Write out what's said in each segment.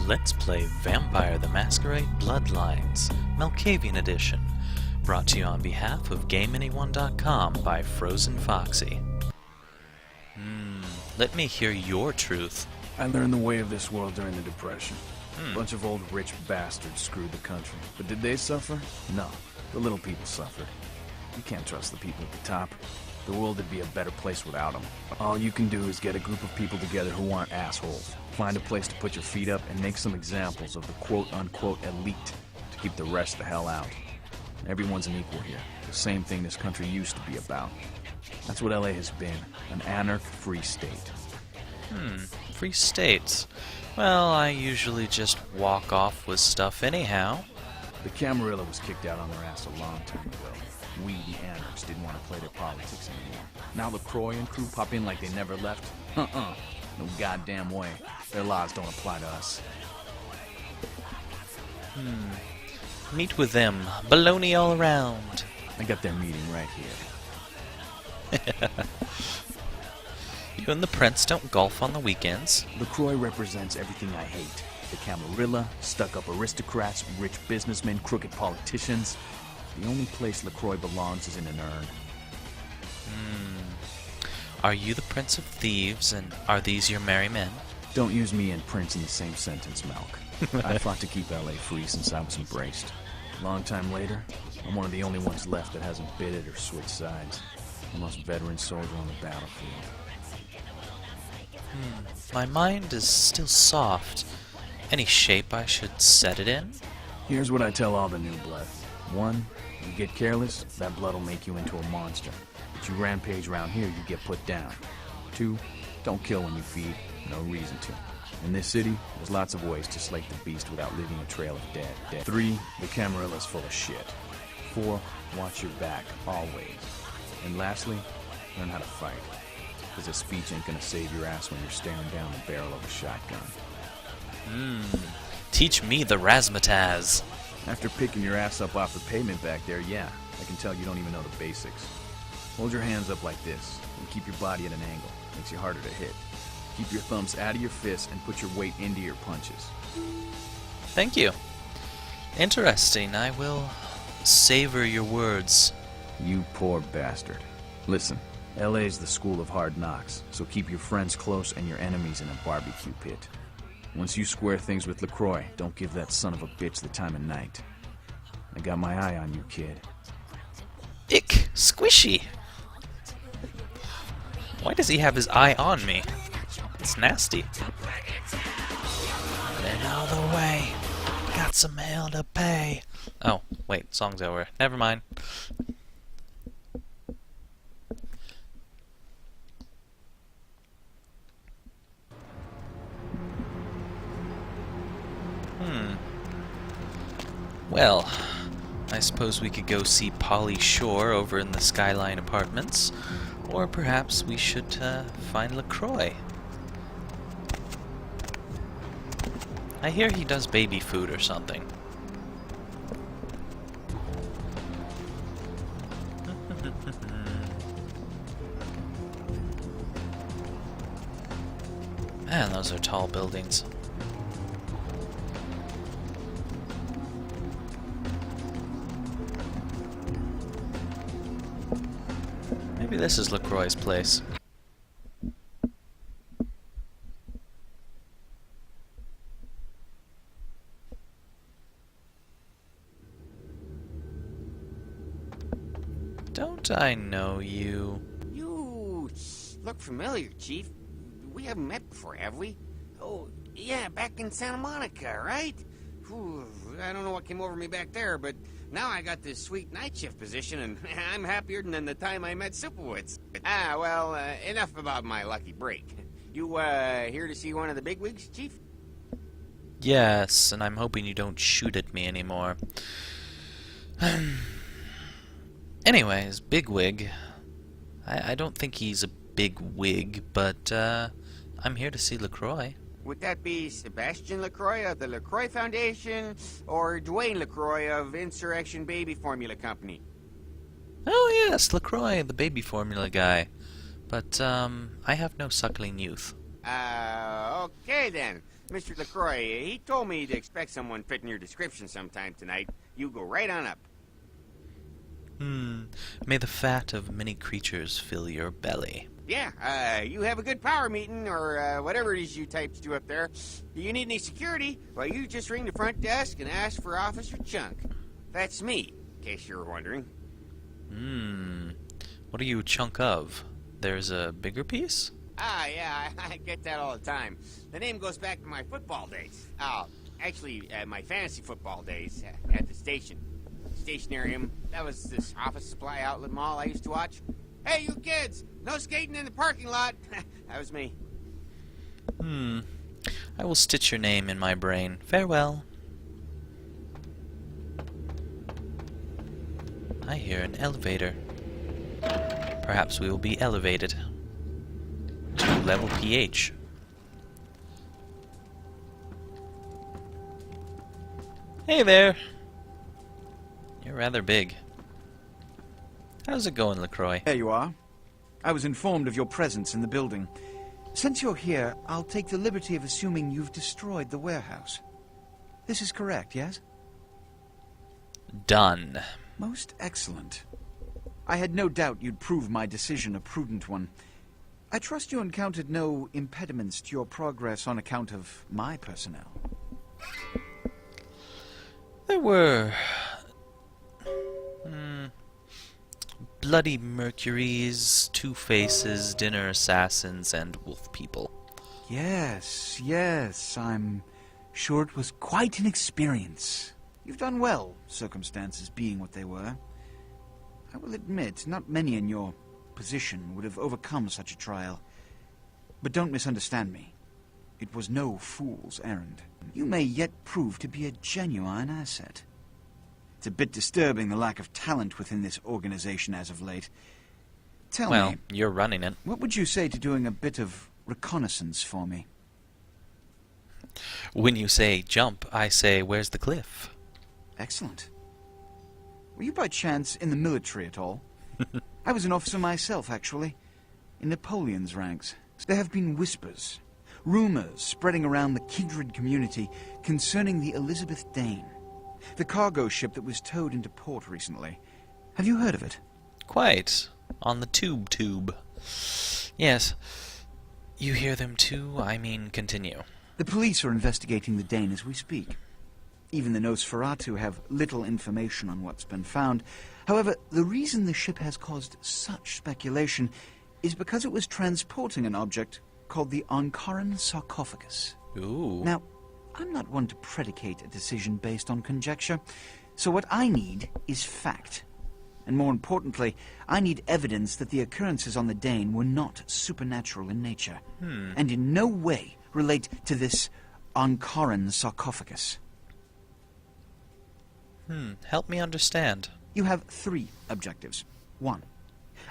Let's play Vampire the Masquerade Bloodlines, Malkavian Edition, brought to you on behalf of GameAnyone.com by Frozen Foxy. Let me hear your truth. I learned the way of this world during the Depression. A bunch of old rich bastards screwed the country. But did they suffer? No. The little people suffered. You can't trust the people at the top. The world would be a better place without them. All you can do is get a group of people together who aren't assholes. Find a place to put your feet up and make some examples of the quote-unquote elite to keep the rest the hell out. Everyone's an equal here. The same thing this country used to be about. That's what LA has been. An anarch-free state. Free states. Well, I usually just walk off with stuff anyhow. The Camarilla was kicked out on their ass a long time ago. We, the anarchs, didn't want to play their politics anymore. Now LaCroix and crew pop in like they never left? No goddamn way. Their laws don't apply to us. Meet with them. Baloney all around. I got their meeting right here. You and the Prince don't golf on the weekends. LaCroix represents everything I hate. The Camarilla, stuck-up aristocrats, rich businessmen, crooked politicians. The only place LaCroix belongs is in an urn. Are you the Prince of Thieves, and are these your merry men? Don't use me and Prince in the same sentence, Malk. I fought to keep LA free since I was embraced. A long time later, I'm one of the only ones left that hasn't bid it or switched sides. The most veteran soldier on the battlefield. My mind is still soft. Any shape I should set it in? Here's what I tell all the new blood. 1, you get careless, that blood will make you into a monster. But you rampage around here, you get put down. 2, don't kill when you feed. No reason to. In this city, there's lots of ways to slake the beast without leaving a trail of dead. 3, the Camarilla's full of shit. 4, watch your back, always. And lastly, learn how to fight. Because a speech ain't gonna save your ass when you're staring down the barrel of a shotgun. Teach me the razzmatazz. After picking your ass up off the pavement back there, yeah, I can tell you don't even know the basics. Hold your hands up like this, and keep your body at an angle. Makes you harder to hit. Keep your thumbs out of your fists and put your weight into your punches. Thank you. Interesting. I will savor your words. You poor bastard. Listen, LA's the school of hard knocks, so keep your friends close and your enemies in a barbecue pit. Once you square things with LaCroix, don't give that son of a bitch the time of night. I got my eye on you, kid. Ick! Squishy! Why does he have his eye on me? It's nasty. Get out of the way. Got some hell to pay. Oh, wait, song's over. Never mind. Well, I suppose we could go see Polly Shore over in the Skyline Apartments, or perhaps we should find LaCroix. I hear he does baby food or something. Man, those are tall buildings. Maybe this is LaCroix's place. Don't I know you? You look familiar, Chief. We haven't met before, have we? Oh, yeah, back in Santa Monica, right? Whew, I don't know what came over me back there, but now I got this sweet night shift position, and I'm happier than the time I met Superwoods. Well, enough about my lucky break. You, here to see one of the bigwigs, Chief? Yes, and I'm hoping you don't shoot at me anymore. Anyways, bigwig. I don't think he's a big wig, but I'm here to see LaCroix. Would that be Sebastian LaCroix of the LaCroix Foundation, or Dwayne LaCroix of Insurrection Baby Formula Company? Oh yes, LaCroix, the baby formula guy. But, I have no suckling youth. Okay then. Mr. LaCroix, he told me to expect someone fitting your description sometime tonight. You go right on up. May the fat of many creatures fill your belly. Yeah, you have a good power meeting, or whatever it is you types do up there. Do you need any security? Well, you just ring the front desk and ask for Officer Chunk. That's me, in case you were wondering. What are you a chunk of? There's a bigger piece? Ah, yeah, I get that all the time. The name goes back to my football days. Actually, my fantasy football days at the station. Stationarium. That was this office supply outlet mall I used to watch. Hey, you kids! No skating in the parking lot! That was me. I will stitch your name in my brain. Farewell. I hear an elevator. Perhaps we will be elevated to level PH. Hey there! You're rather big. How's it going, LaCroix? There you are. I was informed of your presence in the building. Since you're here, I'll take the liberty of assuming you've destroyed the warehouse. This is correct, yes? Done. Most excellent. I had no doubt you'd prove my decision a prudent one. I trust you encountered no impediments to your progress on account of my personnel. There were... Bloody Mercuries, Two-Faces, Dinner Assassins, and Wolf People. Yes, I'm sure it was quite an experience. You've done well, circumstances being what they were. I will admit, not many in your position would have overcome such a trial. But don't misunderstand me. It was no fool's errand. You may yet prove to be a genuine asset. It's a bit disturbing, the lack of talent within this organization as of late. Tell me... Well, you're running it. What would you say to doing a bit of reconnaissance for me? When you say jump, I say, where's the cliff? Excellent. Were you by chance in the military at all? I was an officer myself, actually, in Napoleon's ranks. There have been whispers, rumors spreading around the kindred community concerning the Elizabeth Dane, the cargo ship that was towed into port recently. Have you heard of it? Quite. On the tube. Yes. You hear them too? I mean, continue. The police are investigating the Dane as we speak. Even the Nosferatu have little information on what's been found. However, the reason the ship has caused such speculation is because it was transporting an object called the Ankaran sarcophagus. Ooh. Now, I'm not one to predicate a decision based on conjecture, so what I need is fact. And more importantly, I need evidence that the occurrences on the Dane were not supernatural in nature, and in no way relate to this Ankaran sarcophagus. Help me understand. You have 3 objectives. 1.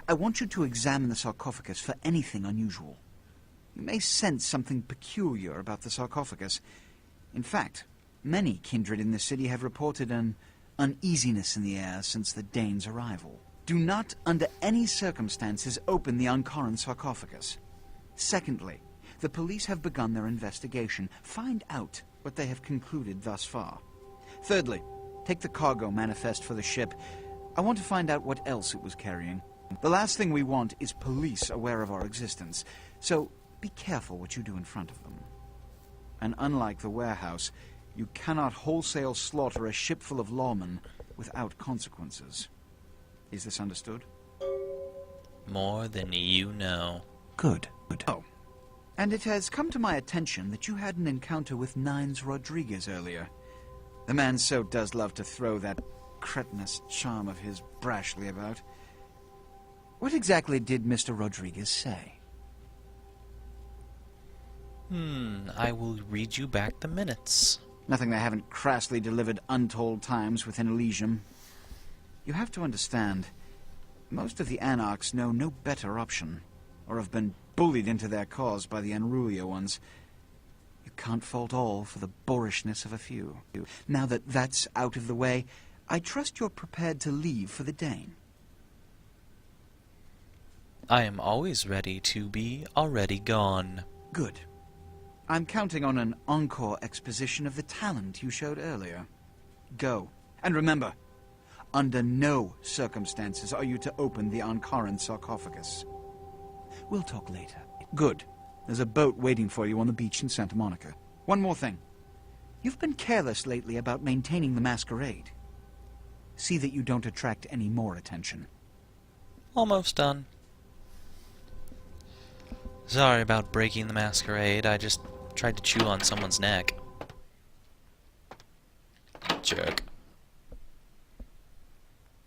I want you to examine the sarcophagus for anything unusual. You may sense something peculiar about the sarcophagus. In fact, many kindred in the city have reported an uneasiness in the air since the Dane's arrival. Do not, under any circumstances, open the Ankaran sarcophagus. Secondly, the police have begun their investigation. Find out what they have concluded thus far. Thirdly, take the cargo manifest for the ship. I want to find out what else it was carrying. The last thing we want is police aware of our existence, so be careful what you do in front of them. And unlike the warehouse, you cannot wholesale slaughter a ship full of lawmen without consequences. Is this understood? More than you know. Good. Oh. And it has come to my attention that you had an encounter with Nines Rodriguez earlier. The man so does love to throw that cretinous charm of his brashly about. What exactly did Mr. Rodriguez say? I will read you back the minutes. Nothing they haven't crassly delivered untold times within Elysium. You have to understand, most of the Anarchs know no better option, or have been bullied into their cause by the unrulier ones. You can't fault all for the boorishness of a few. Now that that's out of the way, I trust you're prepared to leave for the Dane. I am always ready to be already gone. Good. I'm counting on an encore exposition of the talent you showed earlier. Go. And remember, under no circumstances are you to open the Ankaran sarcophagus. We'll talk later. Good. There's a boat waiting for you on the beach in Santa Monica. One more thing. You've been careless lately about maintaining the Masquerade. See that you don't attract any more attention. Almost done. Sorry about breaking the Masquerade. I just tried to chew on someone's neck.